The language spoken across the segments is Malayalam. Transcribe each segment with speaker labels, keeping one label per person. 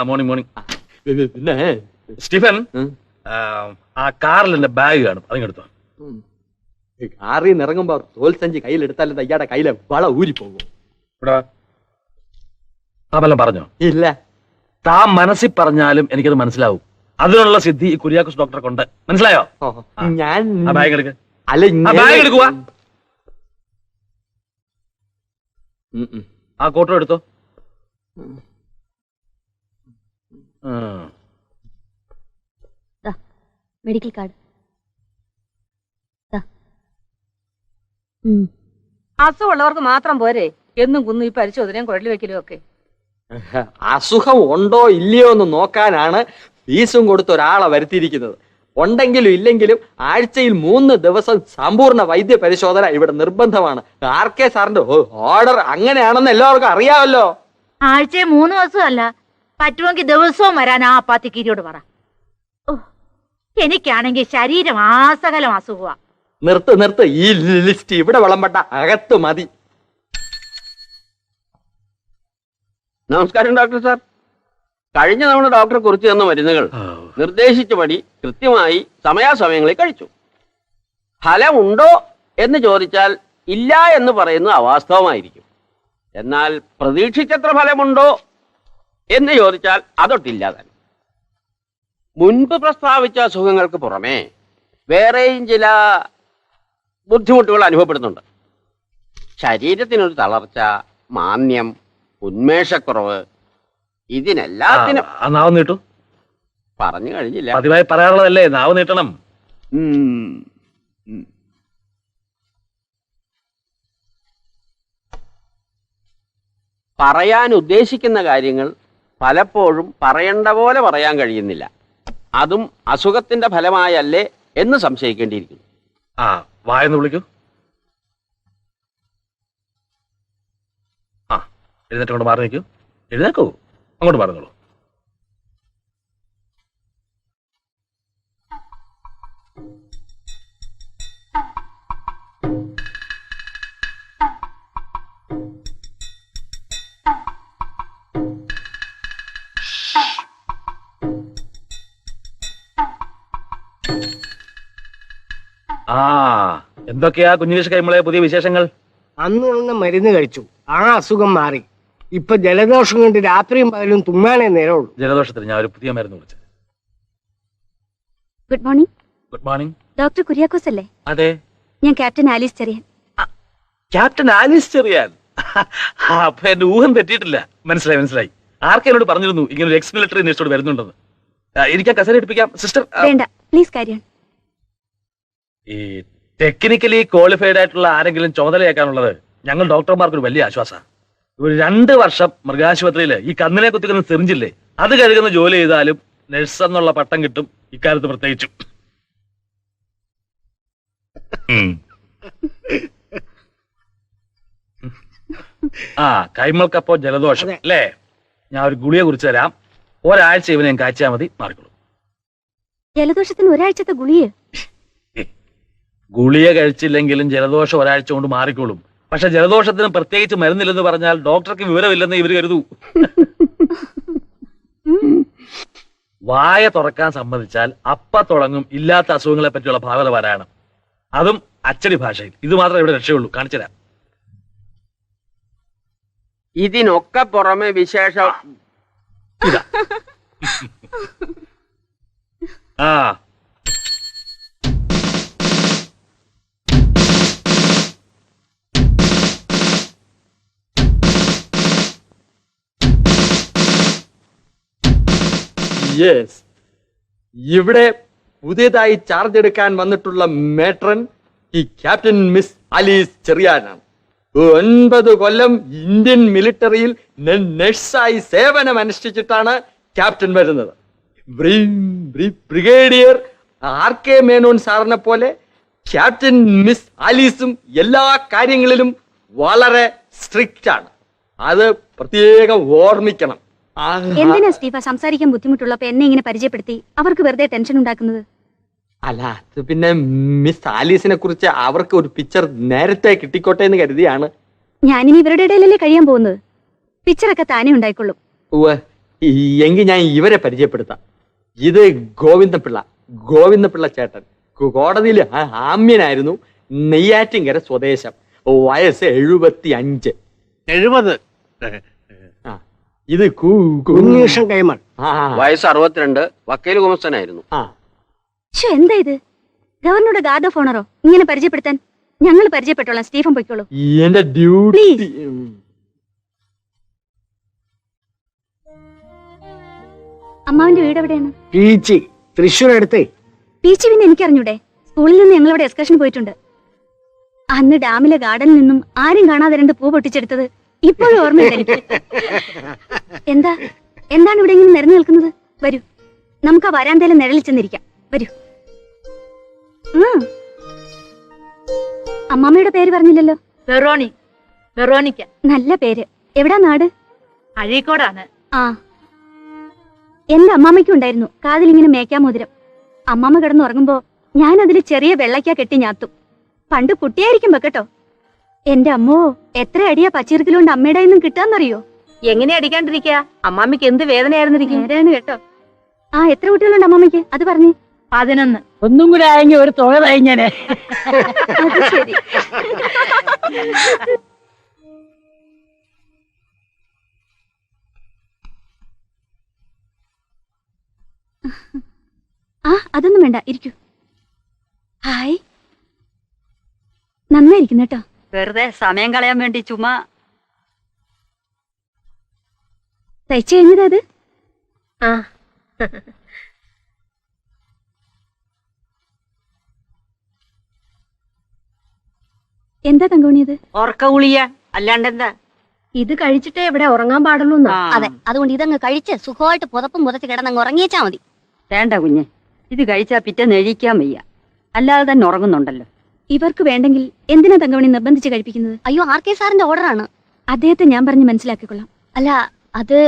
Speaker 1: Morning morning. പിന്നെ സ്റ്റീഫൻ, ആ കാറിൽ എന്റെ ബാഗ് കാണും, അതിങ്ങെടുത്തോ.
Speaker 2: കാറിൽ നിന്ന് ഇറങ്ങുമ്പോ തോൽസഞ്ചി കയ്യിലെടുത്താലും ഇയാടെ കയ്യിലെ വള ഊരിപ്പോകും.
Speaker 1: താമെല്ലാം പറഞ്ഞോ?
Speaker 2: ഇല്ല.
Speaker 1: താൻ മനസ്സിൽ പറഞ്ഞാലും എനിക്കത് മനസ്സിലാവും. അതിനുള്ള സിദ്ധി ഈ കുര്യാക്കോസ് ഡോക്ടറെ കൊണ്ട്. മനസ്സിലായോ?
Speaker 2: ഞാൻ
Speaker 1: ബാഗ് എടുക്ക.
Speaker 2: അല്ല,
Speaker 1: ബാഗ് എടുക്കുക. ആ കോട്ടും എടുത്തോ.
Speaker 3: Medical card.
Speaker 4: അസുഖമുള്ളവർക്ക് മാത്രം പോരെ എന്നും കുന്നും ഈ പരിശോധനയും കുഴൽ വെക്കലും ഒക്കെ.
Speaker 2: അസുഖം ഉണ്ടോ ഇല്ലയോ എന്ന് നോക്കാനാണ് ഫീസും കൊടുത്ത് ഒരാളെ വരുത്തിയിരിക്കുന്നത്. ഉണ്ടെങ്കിലും ഇല്ലെങ്കിലും ആഴ്ചയിൽ 3 ദിവസം സമ്പൂർണ്ണ വൈദ്യ പരിശോധന ഇവിടെ നിർബന്ധമാണ്. RK സാറിന്റെ ഓർഡർ അങ്ങനെയാണെന്ന് എല്ലാവർക്കും അറിയാമല്ലോ.
Speaker 3: ആഴ്ചയിൽ 3 ദിവസമല്ല, പറ്റുമെങ്കിൽ ദിവസവും വരാൻ ആ അപ്പാത്തിക്കീരിയോട് പറ. എനിക്കാണെങ്കിൽ ശരീരം ആസകലം അസുഖമാ.
Speaker 2: നിർത്ത്, ഈ ലിസ്റ്റ് ഇവിടെ വിളമ്പട്ട, അകത്ത് മതി.
Speaker 5: നമസ്കാരം ഡോക്ടർ സാർ. കഴിഞ്ഞ തവണ ഡോക്ടർ കുറിച്ച് തന്ന മരുന്നുകൾ നിർദ്ദേശിച്ച പടി കൃത്യമായി സമയാസമയങ്ങളിൽ കഴിച്ചു. ഫലമുണ്ടോ എന്ന് ചോദിച്ചാൽ ഇല്ല എന്ന് പറയുന്നത് അവാസ്തവമായിരിക്കും. എന്നാൽ പ്രതീക്ഷിച്ചത്ര ഫലമുണ്ടോ എന്ന് ചോദിച്ചാൽ അതൊട്ടില്ല തന്നെ. മുൻപ് പ്രസ്താവിച്ച അസുഖങ്ങൾക്ക് പുറമെ വേറെയും ചില ബുദ്ധിമുട്ടുകൾ അനുഭവപ്പെടുന്നുണ്ട്. ശരീരത്തിനൊരു തളർച്ച, മാന്ദ്യം, ഉന്മേഷക്കുറവ്, ഇതിനെല്ലാത്തിനും
Speaker 1: നാവ് നീട്ടു.
Speaker 5: പറഞ്ഞു കഴിഞ്ഞില്ല.
Speaker 1: പതിവായി പറയാറുള്ളതല്ലേ, നാവ് നീട്ടണം.
Speaker 5: പറയാൻ ഉദ്ദേശിക്കുന്ന കാര്യങ്ങൾ പലപ്പോഴും പറയേണ്ട പോലെ പറയാൻ കഴിയുന്നില്ല. അതും അസുഖത്തിന്റെ ഫലമായല്ലേ എന്ന് സംശയിക്കേണ്ടിയിരിക്കുന്നു.
Speaker 1: വായെന്ന് വിളിക്കൂ. എഴുന്നേറ്റ് കൊണ്ട് മാറി നിൽക്കൂ. എഴുന്നേക്കൂ, അങ്ങോട്ട് പറഞ്ഞോളൂ. എന്തൊക്കെയാ കുഞ്ഞുകേശ് കൈമളെ പുതിയ വിശേഷങ്ങൾ?
Speaker 6: അന്ന് മരുന്ന് കഴിച്ചു, ആ അസുഖം മാറി. ഇപ്പൊ ജലദോഷം കൊണ്ട് രാത്രിയും പകലും തുമ്മാനേ നേരമുള്ളൂ.
Speaker 1: ജലദോഷത്തിന് ഞാൻ ഒരു പുതിയ മരുന്ന് വിളിച്ചത്.
Speaker 3: Good morning.
Speaker 1: Good morning.
Speaker 3: Doctor Kuriakose അല്ലേ?
Speaker 1: അതെ,
Speaker 3: ഞാൻ captain Alice Cherian.
Speaker 1: Captain Alice Cherian? അപ്പൊ എന്റെ ഊഹം തെറ്റിയിട്ടില്ല. മനസ്സിലായി. ആർക്കെന്നോട് പറഞ്ഞിരുന്നു ഇങ്ങനെ ഒരു എക്സ് മിലിറ്ററി നേഴ്സോട് വരുന്നുണ്ടെന്ന്. എനിക്ക് കസേര എടുപ്പിക്കാം സിസ്റ്റർ.
Speaker 3: വേണ്ട, പ്ലീസ് കാരി ഓൺ.
Speaker 1: ഈ ടെക്നിക്കലി ക്വാളിഫൈഡ് ആയിട്ടുള്ള ആരെങ്കിലും ചുമതലയാക്കാനുള്ളത് ഞങ്ങൾ ഡോക്ടർമാർക്ക് ഒരു വലിയ ആശ്വാസമാണ്. ഒരു 2 വർഷം മൃഗാശുപത്രിയിൽ ഈ കന്നിനെ കുത്തിക്കുന്ന സിറിഞ്ചില്ലേ, അത് കഴുകുന്ന ജോലി ചെയ്താലും നഴ്സ് എന്നുള്ള പട്ടം കിട്ടും, ഇക്കാലത്ത് പ്രത്യേകിച്ചും. കൈമൾക്കപ്പോ ജലദോഷം അല്ലേ? ഞാൻ ഒരു ഗുളിയെ കുറിച്ച് തരാം. ഒരാഴ്ച ഇവനെ കാഴ്ചയാൽ മതി, മാറിക്കോളും.
Speaker 3: ജലദോഷത്തിന് ഒരാഴ്ചത്തെ ഗുളിയെ?
Speaker 1: ഗുളിയ കഴിച്ചില്ലെങ്കിലും ജലദോഷം ഒരാഴ്ച കൊണ്ട് മാറിക്കോളും. പക്ഷെ ജലദോഷത്തിന് പ്രത്യേകിച്ച് മരുന്നില്ലെന്ന് പറഞ്ഞാൽ ഡോക്ടർക്ക് വിവരമില്ലെന്ന് ഇവർ കരുതൂ. വായ തുറക്കാൻ സമ്മതിച്ചാൽ അപ്പ തുടങ്ങും ഇല്ലാത്ത അസുഖങ്ങളെ പറ്റിയുള്ള ഭാഗവത പാരായണം, അതും അച്ചടി ഭാഷയിൽ. ഇത് മാത്രമേ ഇവിടെ രക്ഷയുള്ളൂ. കാണിച്ചുതരാം.
Speaker 5: ഇതിനൊക്കെ പുറമെ വിശേഷം
Speaker 1: ഇതാ.
Speaker 2: യെസ്, ഇവിടെ പുതിയതായി ചാർജ് എടുക്കാൻ വന്നിട്ടുള്ള മേട്രൺ ഈ ക്യാപ്റ്റൻ മിസ് ആലീസ് ചെറിയാനാണ്. 9 കൊല്ലം ഇന്ത്യൻ മിലിറ്ററിയിൽ നഴ്സായി സേവനം അനുഷ്ഠിച്ചിട്ടാണ് ക്യാപ്റ്റൻ വരുന്നത്. ബ്രിഗേഡിയർ RK മേനോൻ സാറിനെ പോലെ ക്യാപ്റ്റൻ മിസ് ആലീസും എല്ലാ കാര്യങ്ങളിലും വളരെ സ്ട്രിക്റ്റ് ആണ്. അത് പ്രത്യേകം ഓർമ്മിക്കണം.
Speaker 3: എന്തിനാ സ്റ്റീഫ സംസാരിക്കാൻ ബുദ്ധിമുട്ടുള്ളപ്പോ എന്നെ ഇങ്ങനെ പരിചയപ്പെടുത്തി അവർക്ക് വെറുതെ ടെൻഷൻ ഉണ്ടാക്കുന്നത്?
Speaker 2: അല്ല, അത് പിന്നെ മിസ് ആലീസിനെ കുറിച്ച് അവർക്ക് ഒരു പിക്ചർ നേരത്തെ കിട്ടിക്കോട്ടെ എന്ന് കരുതിയാണ്.
Speaker 3: ഞാനിനി ഇവരുടെ ഇടയിലല്ലേ കഴിയാൻ പോകുന്നത്. പിക്ചറൊക്കെ താനേ ഉണ്ടായിക്കൊള്ളും.
Speaker 2: എങ്കിൽ ഞാൻ ഇവരെ പരിചയപ്പെടുത്താം. ഇത് ഗോവിന്ദപിള്ള ചേട്ടൻ. കോടതിയിൽ ആമ്യനായിരുന്നു. നെയ്യാറ്റിൻകര സ്വദേശം. വയസ്സ് 75.
Speaker 6: 70.
Speaker 2: ആ, ഇത്
Speaker 6: ഉണ്ണീഷൻ കൈമൾ.
Speaker 5: വയസ്സ് 62, വക്കീൽ കുമസ്തനായിരുന്നു.
Speaker 3: എന്താ ഇത്? ഗവർണറുടെ ഗാർഡ് ഓഫ് ഓണറോ ഇങ്ങനെ പരിചയപ്പെടുത്താൻ? ഞങ്ങൾ പരിചയപ്പെട്ടോളാം. സ്റ്റീഫൻ പൊയ്ക്കോളൂ.
Speaker 2: എന്റെ ഡ്യൂട്ടി.
Speaker 3: അമ്മാവിന്റെ വീട് എവിടെയാണ്?
Speaker 6: പീച്ചി, തൃശ്ശൂർ അടുത്തേ.
Speaker 3: പീച്ചി പിന്നെ എനിക്കറിഞ്ഞൂടെ? സ്കൂളിൽ നിന്ന് ഞങ്ങളവിടെ എക്സ്കർഷൻ പോയിട്ടുണ്ട്. അന്ന് ഡാമിലെ ഗാർഡനിൽ നിന്നും ആരും കാണാതെ 2 പൂ പൊട്ടിച്ചെടുത്തത് ഇപ്പോഴും ഓർമ്മയുണ്ട് എനിക്ക്. എന്താണ് ഇവിടെ ഇങ്ങനെ നിരന്നു നിൽക്കുന്നത്? വരൂ, നമുക്ക് ആ വരാന്തയിലെ നിഴലിൽ ചെന്നിരിക്കാം. വരൂ. അമ്മാമ്മയുടെ പേര് പറഞ്ഞില്ലല്ലോ.
Speaker 4: വെറോണിക്ക.
Speaker 3: നല്ല പേര്. എവിടാ നാട്?
Speaker 4: അഴീക്കോടാണ്.
Speaker 3: ആ, എന്റെ അമ്മാമ്മയ്ക്കും ഉണ്ടായിരുന്നു കാതിലിങ്ങനെ മേക്കാമോതിരം. അമ്മാമ്മ കിടന്നുറങ്ങുമ്പോ ഞാൻ അതിൽ ചെറിയ വെള്ളയ്ക്ക കെട്ടി ഞാത്തും. പണ്ട് കുട്ടിയായിരിക്കും വെക്കട്ടോ. എന്റെ അമ്മോ, എത്ര അടിയാ പച്ചിറക്കിലുകൊണ്ട് അമ്മയുടെ നിന്നും കിട്ടാന്നറിയോ?
Speaker 4: എങ്ങനെ അടിക്കാണ്ടിരിക്കുക? അമ്മാമ്മക്ക് എന്ത് വേദനയായിരുന്നിരിക്കും.
Speaker 3: നേരാണ് കേട്ടോ. ആ, എത്ര കുട്ടികളുണ്ട് അമ്മാമ്മയ്ക്ക്? അത് പറഞ്ഞു.
Speaker 4: 11.
Speaker 7: ഒന്നും കൂടെ ആയെങ്കിൽ ഒരു തുക കഴിഞ്ഞനെ.
Speaker 3: അത് ശരി. ആ, അതൊന്നും വേണ്ട, ഇരിക്കൂ. ഹായ്, നന്നായിരിക്കുന്നു കേട്ടോ.
Speaker 7: വെറുതെ സമയം കളയാൻ വേണ്ടി ചുമ്മാ.
Speaker 3: തയ്ച്ചു കഴിഞ്ഞത് അത്?
Speaker 4: ആ,
Speaker 3: എന്താ തങ്കമണിയത്?
Speaker 7: ഉറക്ക ഗുളിക അല്ലാണ്ടെന്താ?
Speaker 4: ഇത് കഴിച്ചിട്ടേ ഇവിടെ ഉറങ്ങാൻ പാടുള്ളൂ.
Speaker 3: അതെ, അതുകൊണ്ട് ഇതങ്ങ് കഴിച്ച് സുഖമായിട്ട് പുതപ്പും പുതച്ച് കിടന്നങ്ങ് ഉറങ്ങിയേച്ചാ മതി.
Speaker 7: വേണ്ട കുഞ്ഞെ, ഇത് കഴിച്ചാ പിറ്റേന്ന് എഴുതിക്കാൻ വയ്യ. അല്ലാതെ തന്നെ ഉറങ്ങുന്നുണ്ടല്ലോ.
Speaker 3: ഇവർക്ക് വേണ്ടെങ്കിൽ എന്തിനാ തങ്കമണി നിർബന്ധിച്ച് കഴിപ്പിക്കുന്നത്? അയ്യോ, ആർ.കെ. സാറിന്റെ ഓർഡറാണ്. അദ്ദേഹത്തെ ഞാൻ പറഞ്ഞ് മനസ്സിലാക്കിക്കൊള്ളാം. അല്ല, അത്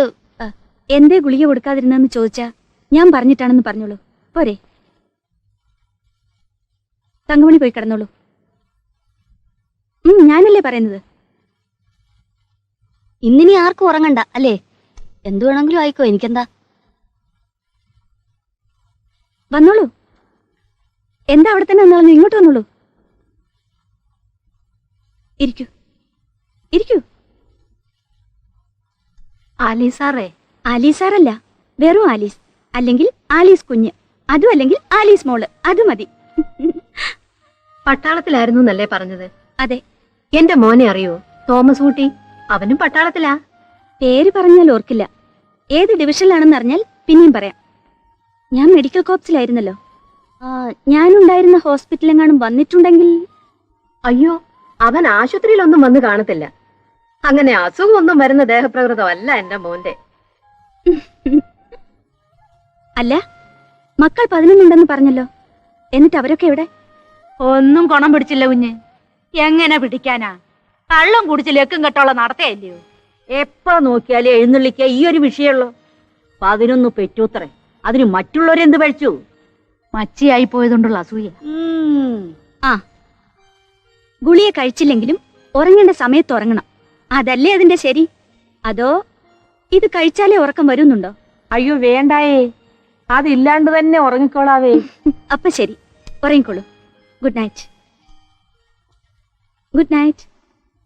Speaker 3: എന്തേ ഗുളിക കൊടുക്കാതിരുന്നെന്ന് ചോദിച്ചാ ഞാൻ പറഞ്ഞിട്ടാണെന്ന് പറഞ്ഞോളൂ. പോരെ? തങ്കമണി പോയി കിടന്നോളൂ. ഞാനല്ലേ പറയുന്നത്. ഇന്നിനി ആർക്കും ഉറങ്ങണ്ട അല്ലേ? എന്തു വേണമെങ്കിലും ആയിക്കോ, എനിക്കെന്താ. വന്നോളൂ. എന്താ അവിടെ തന്നെ നിന്നു? ഇങ്ങോട്ട് വന്നോളൂ. ഇരിക്കൂ, ഇരിക്കൂ.
Speaker 4: ആലീസാറേ?
Speaker 3: ആലീസാറല്ല, വെറും ആലീസ്. അല്ലെങ്കിൽ ആലീസ് കുഞ്ഞ്, അതും അല്ലെങ്കിൽ ആലീസ് മോള്, അത് മതി.
Speaker 4: പട്ടാളത്തിലായിരുന്നു എന്നല്ലേ പറഞ്ഞത്?
Speaker 3: അതെ.
Speaker 4: എന്റെ മോനെ അറിയോ? തോമസ് കുട്ടി. അവനും പട്ടാളത്തിലാ.
Speaker 3: പേര് പറഞ്ഞാൽ ഓർക്കില്ല. ഏത് ഡിവിഷനിലാണെന്ന് അറിഞ്ഞാൽ പിന്നെയും പറയാം. ഞാൻ മെഡിക്കൽ കോപ്സിലായിരുന്നല്ലോ. ഞാനുണ്ടായിരുന്ന ഹോസ്പിറ്റലെങ്ങാനും വന്നിട്ടുണ്ടെങ്കിൽ.
Speaker 4: അയ്യോ, അവൻ ആശുപത്രിയിലൊന്നും വന്ന് കാണത്തില്ല. അങ്ങനെ അസുഖമൊന്നും വരുന്ന ദേഹപ്രകൃതമല്ല എന്റെ മോന്റെ.
Speaker 3: അല്ല, മക്കൾ 11 ഉണ്ടെന്ന് പറഞ്ഞല്ലോ. എന്നിട്ട് അവരൊക്കെ എവിടെ?
Speaker 4: ഒന്നും കുണം പിടിച്ചില്ല കുഞ്ഞ്. എങ്ങനെ പിടിക്കാനാ? കള്ളം കുടിച്ച് ലക്കും കെട്ടോളം നടത്തയല്ലയോ. എപ്പോ നോക്കിയാലും എഴുന്നള്ളിക്ക ഈ ഒരു വിഷയമുള്ളൂ. 11 പെറ്റൂത്രേ. അതിന് മറ്റുള്ളവരെന്ത് പഴിച്ചു? മച്ചിയായി പോയതുകൊണ്ടുള്ള അസൂയ.
Speaker 3: ആ, ഗുളിക കഴിച്ചില്ലെങ്കിലും ഉറങ്ങേണ്ട സമയത്ത് ഉറങ്ങണം. അതല്ലേ അതിന്റെ ശരി? അതോ ഇത് കഴിച്ചാലേ ഉറക്കം വരുന്നുണ്ടോ?
Speaker 4: അയ്യോ വേണ്ടായേ, അതില്ലാണ്ട് തന്നെ ഉറങ്ങിക്കോളാവേ.
Speaker 3: അപ്പൊ ശരി, ഉറങ്ങിക്കോളൂ. Good night. Good night.